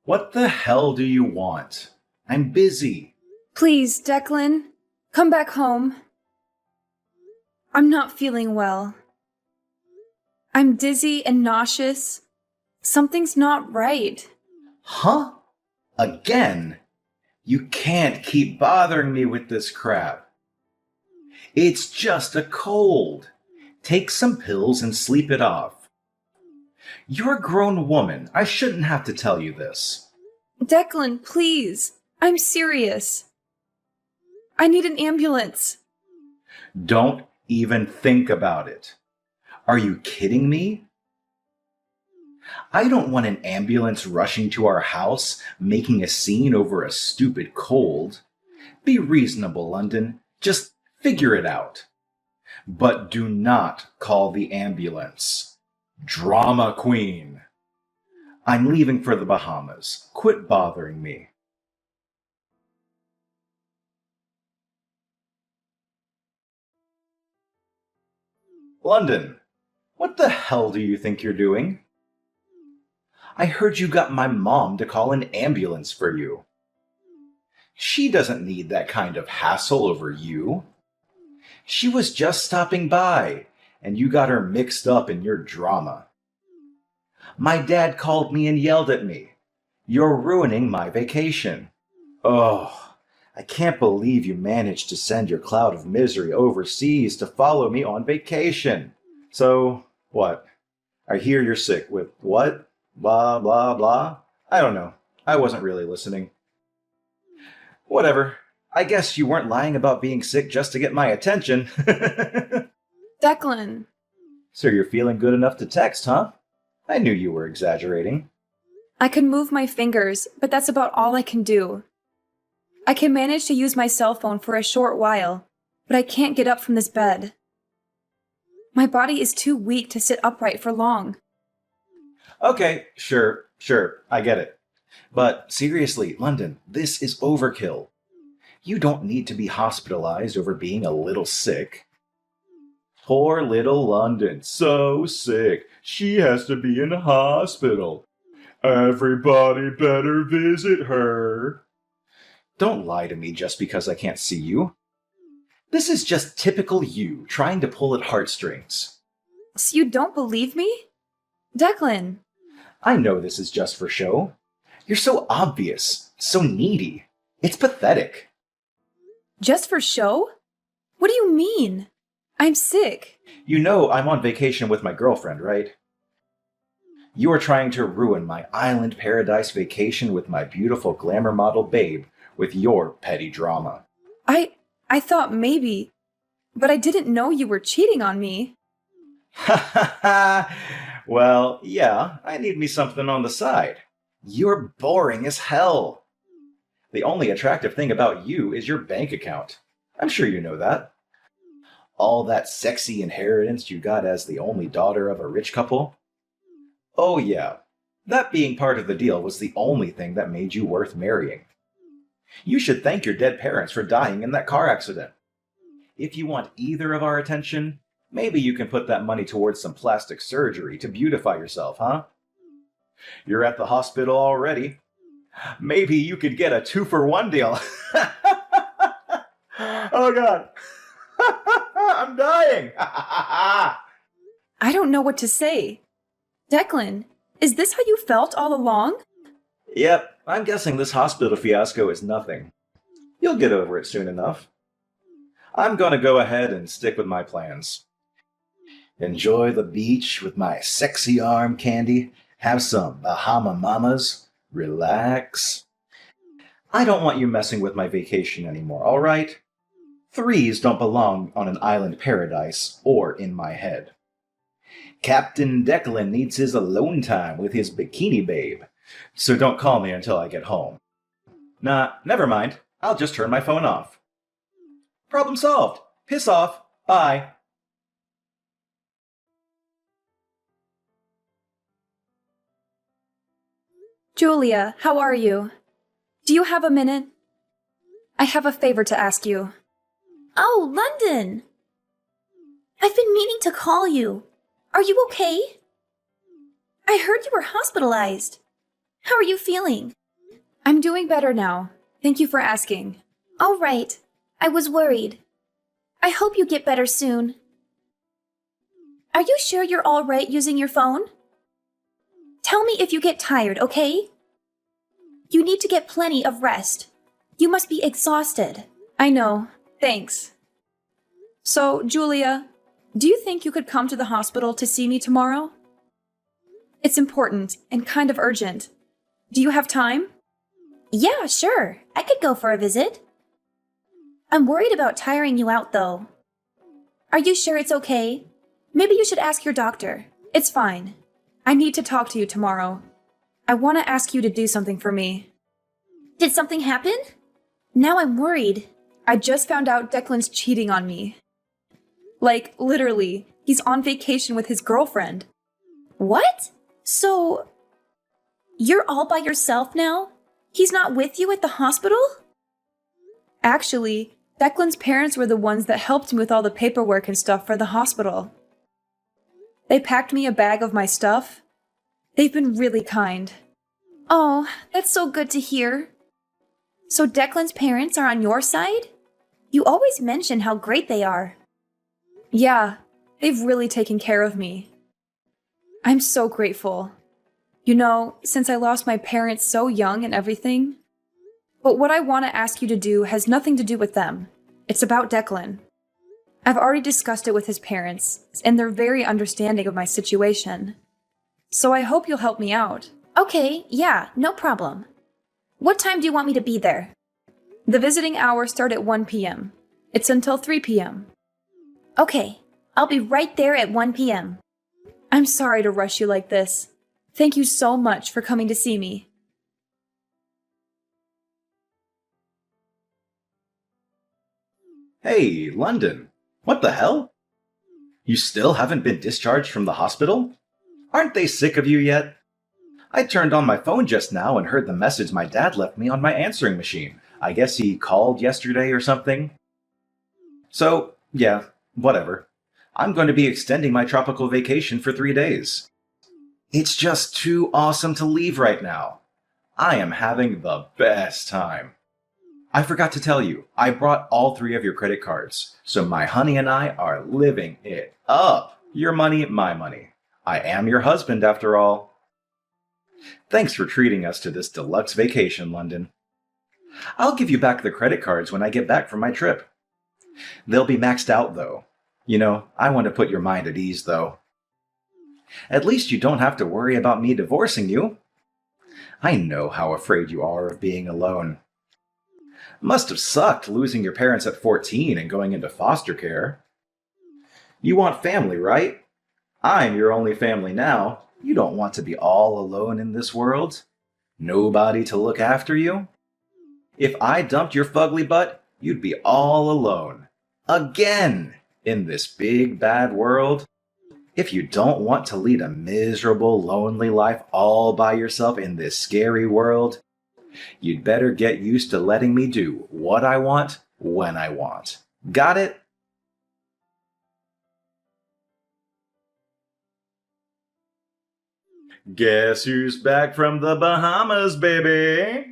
What the hell do you want? I'm busy. Please, Declan, come back home. I'm not feeling well. I'm dizzy and nauseous. Something's not right. Huh? Again? You can't keep bothering me with this crap. It's just a cold. Take some pills and sleep it off. You're a grown woman. I shouldn't have to tell you this. Declan, please. I'm serious. I need an ambulance. Don't even think about it. Are you kidding me? I don't want an ambulance rushing to our house, making a scene over a stupid cold. Be reasonable, London. Just figure it out. But do not call the ambulance. Drama queen. I'm leaving for the Bahamas. Quit bothering me. London, what the hell do you think you're doing? I heard you got my mom to call an ambulance for you. She doesn't need that kind of hassle over you. She was just stopping by, and you got her mixed up in your drama. My dad called me and yelled at me. You're ruining my vacation. Oh, I can't believe you managed to send your cloud of misery overseas to follow me on vacation. So, what? I hear you're sick with what? Blah, blah, blah. I don't know. I wasn't really listening. Whatever. I guess you weren't lying about being sick just to get my attention. Declan. So you're feeling good enough to text, huh? I knew you were exaggerating. I can move my fingers, but that's about all I can do. I can manage to use my cell phone for a short while, but I can't get up from this bed. My body is too weak to sit upright for long. Okay, sure, I get it. But seriously, London, this is overkill. You don't need to be hospitalized over being a little sick. Poor little London, so sick. She has to be in a hospital. Everybody better visit her. Don't lie to me just because I can't see you. This is just typical you trying to pull at heartstrings. So you don't believe me? Declan. I know this is just for show. You're so obvious, so needy. It's pathetic. Just for show? What do you mean? I'm sick. You know I'm on vacation with my girlfriend, right? You are trying to ruin my island paradise vacation with my beautiful glamour model babe with your petty drama. I thought maybe, but I didn't know you were cheating on me. Ha ha ha! Well, yeah, I need me something on the side. You're boring as hell. The only attractive thing about you is your bank account. I'm sure you know that. All that sexy inheritance you got as the only daughter of a rich couple. Oh yeah, that being part of the deal was the only thing that made you worth marrying. You should thank your dead parents for dying in that car accident. If you want either of our attention, maybe you can put that money towards some plastic surgery to beautify yourself, huh? You're at the hospital already. Maybe you could get a 2-for-1 deal. Oh God. I'm dying. I don't know what to say. Declan, is this how you felt all along? Yep, I'm guessing this hospital fiasco is nothing. You'll get over it soon enough. I'm gonna go ahead and stick with my plans. Enjoy the beach with my sexy arm candy, have some Bahama Mamas, relax. I don't want you messing with my vacation anymore, alright? Threes don't belong on an island paradise or in my head. Captain Declan needs his alone time with his bikini babe, so don't call me until I get home. Nah, never mind. I'll just turn my phone off. Problem solved. Piss off. Bye. Julia, how are you? Do you have a minute? I have a favor to ask you. Oh, London! I've been meaning to call you. Are you okay? I heard you were hospitalized. How are you feeling? I'm doing better now. Thank you for asking. All right. I was worried. I hope you get better soon. Are you sure you're all right using your phone? Tell me if you get tired, okay? You need to get plenty of rest. You must be exhausted. I know. Thanks. So, Julia, do you think you could come to the hospital to see me tomorrow? It's important and kind of urgent. Do you have time? Yeah, sure. I could go for a visit. I'm worried about tiring you out, though. Are you sure it's okay? Maybe you should ask your doctor. It's fine. I need to talk to you tomorrow. I want to ask you to do something for me. Did something happen? Now I'm worried. I just found out Declan's cheating on me. Like, literally, he's on vacation with his girlfriend. What? So, you're all by yourself now? He's not with you at the hospital? Actually, Declan's parents were the ones that helped me with all the paperwork and stuff for the hospital. They packed me a bag of my stuff. They've been really kind. Oh, that's so good to hear. So Declan's parents are on your side? You always mention how great they are. Yeah, they've really taken care of me. I'm so grateful. You know, since I lost my parents so young and everything. But what I want to ask you to do has nothing to do with them. It's about Declan. I've already discussed it with his parents, and they're very understanding of my situation. So I hope you'll help me out. Okay, yeah, no problem. What time do you want me to be there? The visiting hours start at 1 p.m. It's until 3 p.m. Okay, I'll be right there at 1 p.m. I'm sorry to rush you like this. Thank you so much for coming to see me. Hey, London. What the hell? You still haven't been discharged from the hospital? Aren't they sick of you yet? I turned on my phone just now and heard the message my dad left me on my answering machine. I guess he called yesterday or something. So, yeah, whatever. I'm going to be extending my tropical vacation for 3 days. It's just too awesome to leave right now. I am having the best time. I forgot to tell you, I brought all 3 of your credit cards, so my honey and I are living it up. Your money, my money. I am your husband, after all. Thanks for treating us to this deluxe vacation, London. I'll give you back the credit cards when I get back from my trip. They'll be maxed out, though. You know, I want to put your mind at ease, though. At least you don't have to worry about me divorcing you. I know how afraid you are of being alone. Must have sucked losing your parents at 14 and going into foster care. You want family, right? I'm your only family now. You don't want to be all alone in this world. Nobody to look after you. If I dumped your fugly butt, you'd be all alone. Again! In this big bad world. If you don't want to lead a miserable, lonely life all by yourself in this scary world, you'd better get used to letting me do what I want, when I want. Got it? Guess who's back from the Bahamas, baby?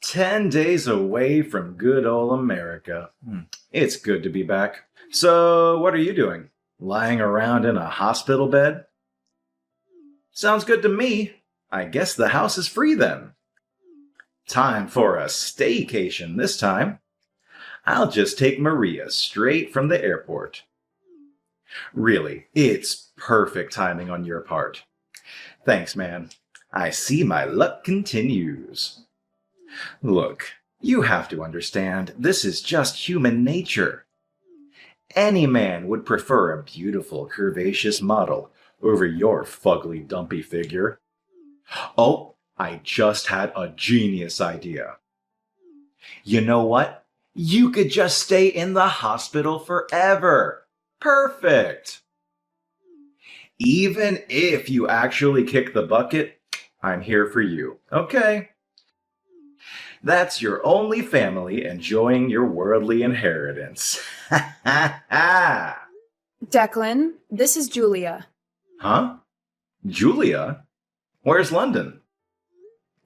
10 days away from good old America. It's good to be back. So, what are you doing? Lying around in a hospital bed? Sounds good to me. I guess the house is free then. Time for a staycation this time. I'll just take Maria straight from the airport. Really, it's perfect timing on your part. Thanks, man. I see my luck continues. Look, you have to understand, this is just human nature. Any man would prefer a beautiful, curvaceous model over your fugly, dumpy figure. Oh, I just had a genius idea. You know what? You could just stay in the hospital forever. Perfect! Even if you actually kick the bucket, I'm here for you, okay? That's your only family enjoying your worldly inheritance. Ha ha ha! Declan, this is Julia. Huh? Julia? Where's London?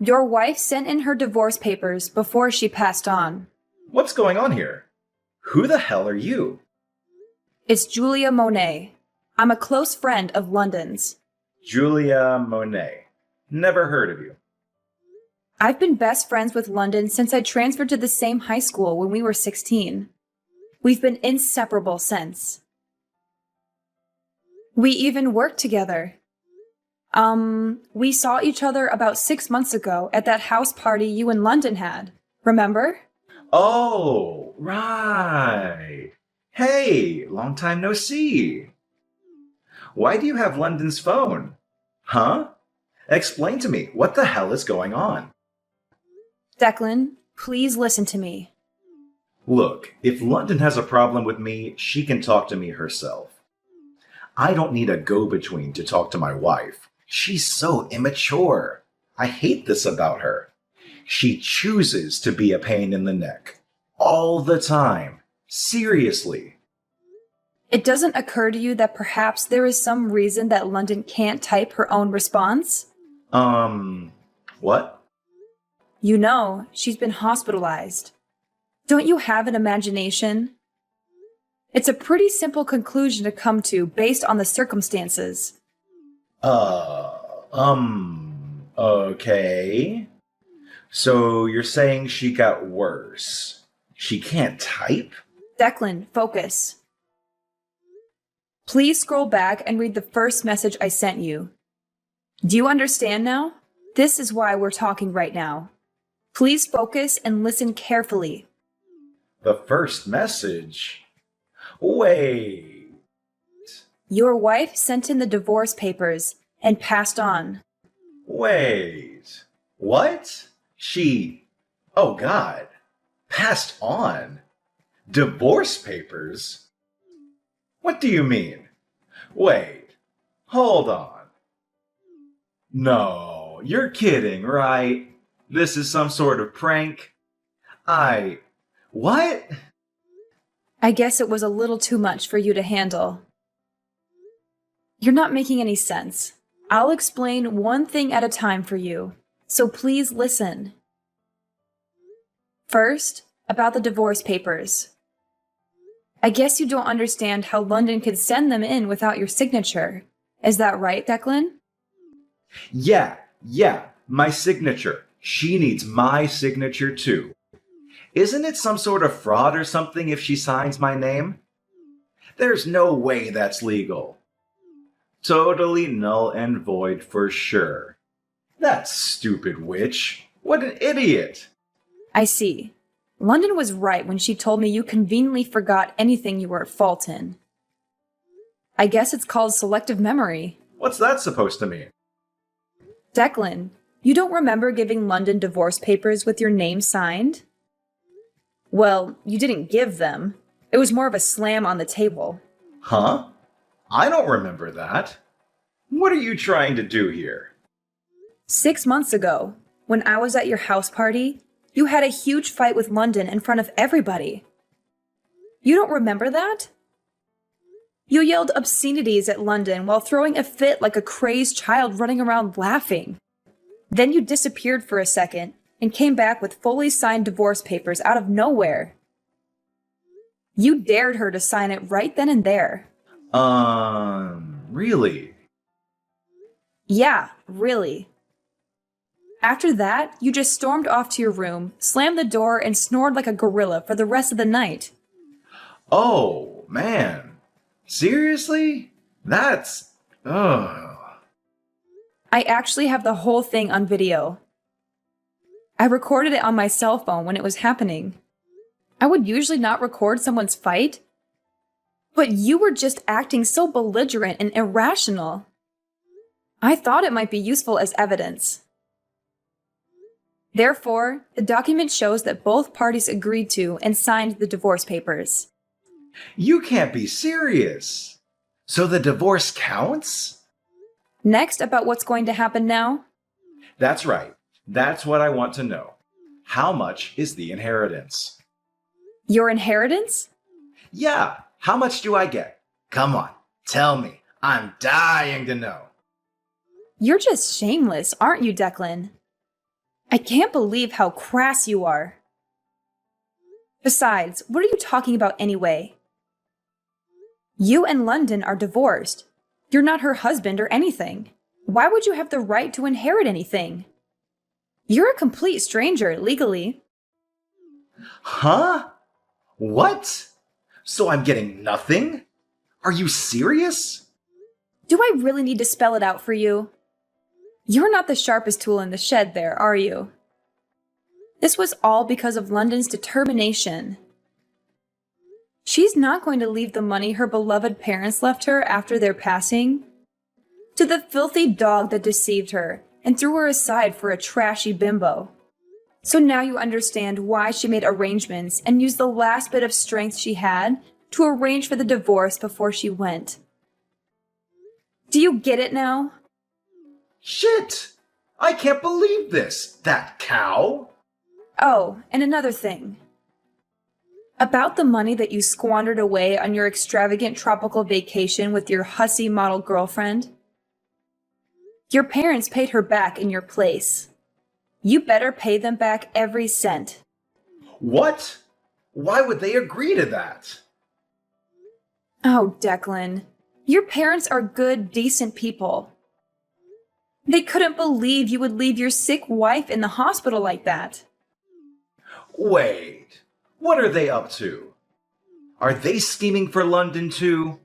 Your wife sent in her divorce papers before she passed on. What's going on here? Who the hell are you? It's Julia Monet. I'm a close friend of London's. Julia Monet. Never heard of you. I've been best friends with London since I transferred to the same high school when we were 16. We've been inseparable since. We even worked together. We saw each other about 6 months ago at that house party you and London had. Remember? Oh, right. Hey, long time no see. Why do you have London's phone? Huh? Explain to me, what the hell is going on? Declan, please listen to me. Look, if London has a problem with me, she can talk to me herself. I don't need a go-between to talk to my wife. She's so immature. I hate this about her. She chooses to be a pain in the neck. All the time. Seriously. It doesn't occur to you that perhaps there is some reason that London can't type her own response? What? You know, she's been hospitalized. Don't you have an imagination? It's a pretty simple conclusion to come to based on the circumstances. Okay. So you're saying she got worse. She can't type? Declan, focus. Please scroll back and read the first message I sent you. Do you understand now? This is why we're talking right now. Please focus and listen carefully. The first message? Wait. Your wife sent in the divorce papers and passed on. Wait. What? Oh God. Passed on? Divorce papers? What do you mean? Wait. Hold on. No, you're kidding, right? This is some sort of prank? What? I guess it was a little too much for you to handle. You're not making any sense. I'll explain one thing at a time for you, so please listen. First, about the divorce papers. I guess you don't understand how London could send them in without your signature. Is that right, Declan? Yeah, my signature. She needs my signature too. Isn't it some sort of fraud or something if she signs my name? There's no way that's legal. Totally null and void for sure. That stupid witch. What an idiot. I see. London was right when she told me you conveniently forgot anything you were at fault in. I guess it's called selective memory. What's that supposed to mean? Declan, you don't remember giving London divorce papers with your name signed? Well, you didn't give them. It was more of a slam on the table. Huh? I don't remember that. What are you trying to do here? 6 months ago, when I was at your house party, you had a huge fight with London in front of everybody. You don't remember that? You yelled obscenities at London while throwing a fit like a crazed child running around laughing. Then you disappeared for a second and came back with fully signed divorce papers out of nowhere. You dared her to sign it right then and there. Really? Yeah, really. After that, you just stormed off to your room, slammed the door, and snored like a gorilla for the rest of the night. Oh, man. Seriously? That's... Ugh. I actually have the whole thing on video. I recorded it on my cell phone when it was happening. I would usually not record someone's fight, but you were just acting so belligerent and irrational. I thought it might be useful as evidence. Therefore, the document shows that both parties agreed to and signed the divorce papers. You can't be serious. So the divorce counts? Next, about what's going to happen now. That's right. That's what I want to know. How much is the inheritance? Your inheritance? Yeah, how much do I get? Come on, tell me. I'm dying to know. You're just shameless, aren't you, Declan? I can't believe how crass you are. Besides, what are you talking about anyway? You and London are divorced. You're not her husband or anything. Why would you have the right to inherit anything? You're a complete stranger, legally. Huh? What? So I'm getting nothing? Are you serious? Do I really need to spell it out for you? You're not the sharpest tool in the shed there, are you? This was all because of London's determination. She's not going to leave the money her beloved parents left her after their passing to the filthy dog that deceived her and threw her aside for a trashy bimbo. So now you understand why she made arrangements and used the last bit of strength she had to arrange for the divorce before she went. Do you get it now? Shit! I can't believe this! That cow! Oh, and another thing. About the money that you squandered away on your extravagant tropical vacation with your hussy model girlfriend. Your parents paid her back in your place. You better pay them back every cent. What? Why would they agree to that? Oh, Declan, your parents are good, decent people. They couldn't believe you would leave your sick wife in the hospital like that. Wait, what are they up to? Are they scheming for London too?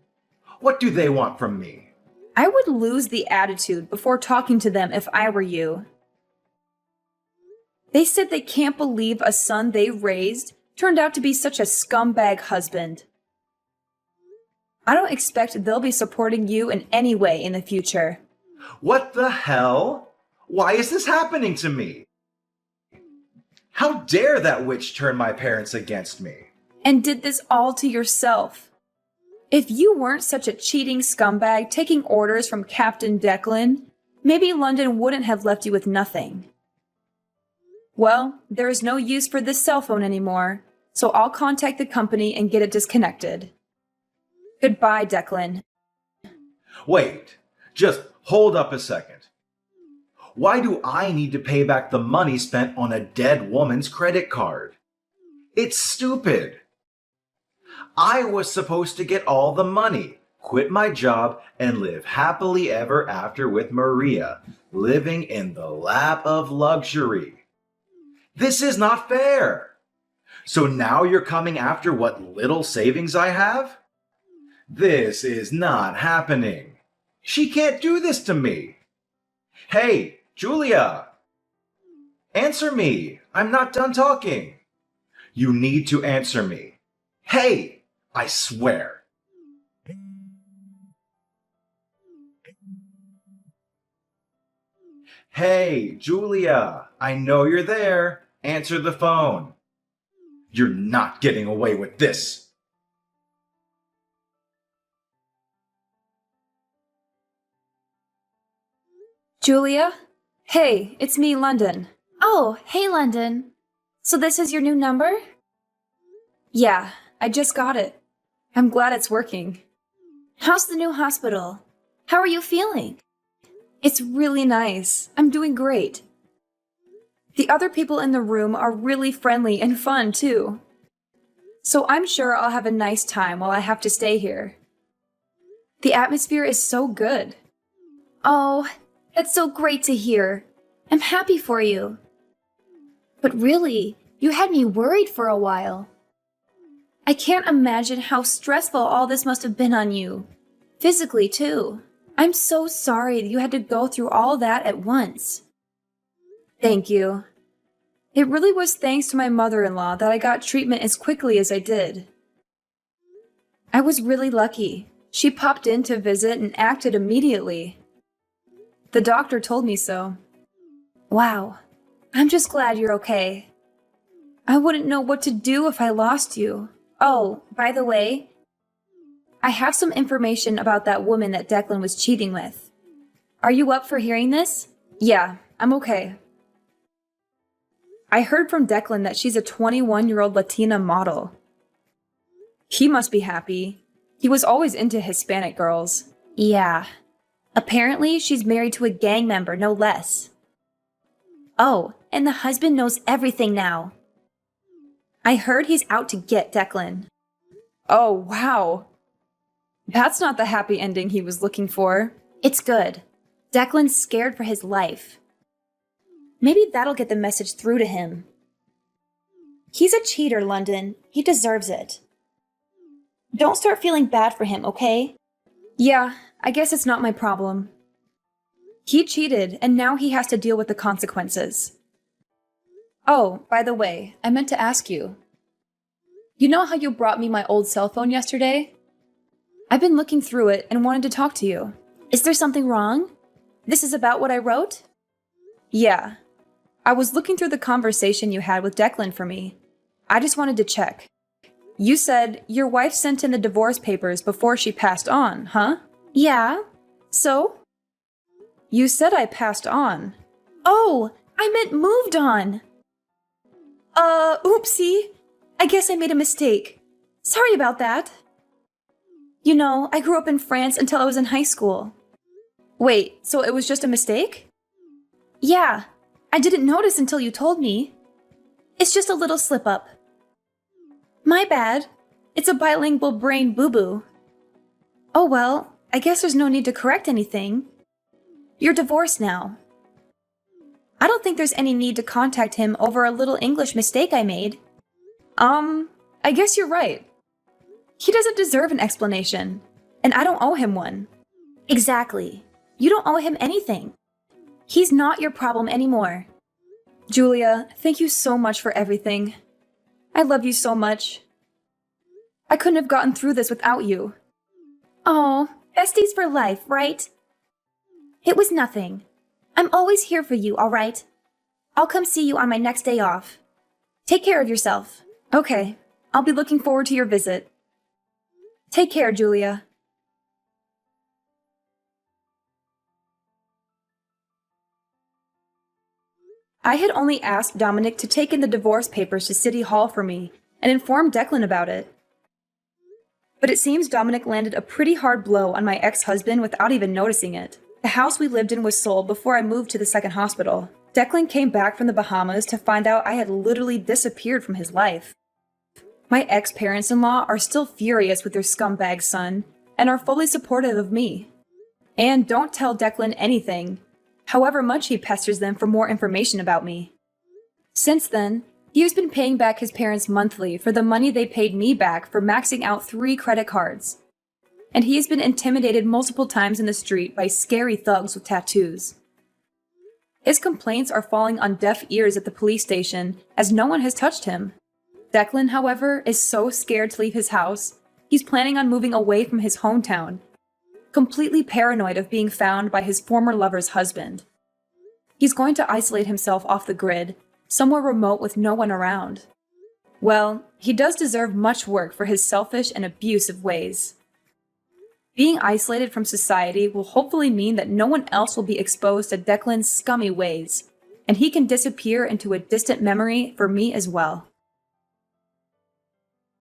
What do they want from me? I would lose the attitude before talking to them if I were you. They said they can't believe a son they raised turned out to be such a scumbag husband. I don't expect they'll be supporting you in any way in the future. What the hell? Why is this happening to me? How dare that witch turn my parents against me? And did this all to yourself. If you weren't such a cheating scumbag taking orders from Captain Declan, maybe London wouldn't have left you with nothing. Well, there is no use for this cell phone anymore, so I'll contact the company and get it disconnected. Goodbye, Declan. Wait, just hold up a second. Why do I need to pay back the money spent on a dead woman's credit card? It's stupid. I was supposed to get all the money, quit my job, and live happily ever after with Maria, living in the lap of luxury. This is not fair. So now you're coming after what little savings I have? This is not happening. She can't do this to me. Hey, Julia! Answer me. I'm not done talking. You need to answer me. Hey! I swear. Hey, Julia! I know you're there. Answer the phone. You're not getting away with this. Julia? Hey, it's me, London. Oh, hey, London. So this is your new number? Yeah, I just got it. I'm glad it's working. How's the new hospital? How are you feeling? It's really nice. I'm doing great. The other people in the room are really friendly and fun, too. So I'm sure I'll have a nice time while I have to stay here. The atmosphere is so good. Oh, that's so great to hear. I'm happy for you. But really, you had me worried for a while. I can't imagine how stressful all this must have been on you. Physically, too. I'm so sorry that you had to go through all that at once. Thank you. It really was thanks to my mother-in-law that I got treatment as quickly as I did. I was really lucky. She popped in to visit and acted immediately. The doctor told me so. Wow. I'm just glad you're okay. I wouldn't know what to do if I lost you. Oh, by the way, I have some information about that woman that Declan was cheating with. Are you up for hearing this? Yeah, I'm okay. I heard from Declan that she's a 21-year-old Latina model. He must be happy. He was always into Hispanic girls. yeah. Apparently, she's married to a gang member, no less. Oh, and the husband knows everything now. I heard he's out to get Declan. Oh, wow. That's not the happy ending he was looking for. It's good. Declan's scared for his life. Maybe that'll get the message through to him. He's a cheater, London. He deserves it. Don't start feeling bad for him, okay? Yeah, I guess it's not my problem. He cheated, and now he has to deal with the consequences. Oh, by the way, I meant to ask you. You know how you brought me my old cell phone yesterday? I've been looking through it and wanted to talk to you. Is there something wrong? This is about what I wrote? Yeah. I was looking through the conversation you had with Declan for me. I just wanted to check. You said your wife sent in the divorce papers before she passed on, huh? Yeah. So? You said I passed on. Oh, I meant moved on. Oopsie. I guess I made a mistake. Sorry about that. You know, I grew up in France until I was in high school. Wait, so it was just a mistake? Yeah, I didn't notice until you told me. It's just a little slip-up. My bad. It's a bilingual brain boo-boo. Oh well, I guess there's no need to correct anything. You're divorced now. I don't think there's any need to contact him over a little English mistake I made. I guess you're right. He doesn't deserve an explanation, and I don't owe him one. Exactly. You don't owe him anything. He's not your problem anymore. Julia, thank you so much for everything. I love you so much. I couldn't have gotten through this without you. Oh, besties for life, right? It was nothing. I'm always here for you, all right? I'll come see you on my next day off. Take care of yourself. Okay, I'll be looking forward to your visit. Take care, Julia. I had only asked Dominic to take in the divorce papers to City Hall for me and inform Declan about it. But it seems Dominic landed a pretty hard blow on my ex-husband without even noticing it. The house we lived in was sold before I moved to the second hospital. Declan came back from the Bahamas to find out I had literally disappeared from his life. My ex-parents-in-law are still furious with their scumbag son and are fully supportive of me. And don't tell Declan anything, however much he pesters them for more information about me. Since then, he has been paying back his parents monthly for the money they paid me back for maxing out 3 credit cards. And he has been intimidated multiple times in the street by scary thugs with tattoos. His complaints are falling on deaf ears at the police station as no one has touched him. Declan, however, is so scared to leave his house, he's planning on moving away from his hometown, completely paranoid of being found by his former lover's husband. He's going to isolate himself off the grid, somewhere remote with no one around. Well, he does deserve much work for his selfish and abusive ways. Being isolated from society will hopefully mean that no one else will be exposed to Declan's scummy ways, and he can disappear into a distant memory for me as well.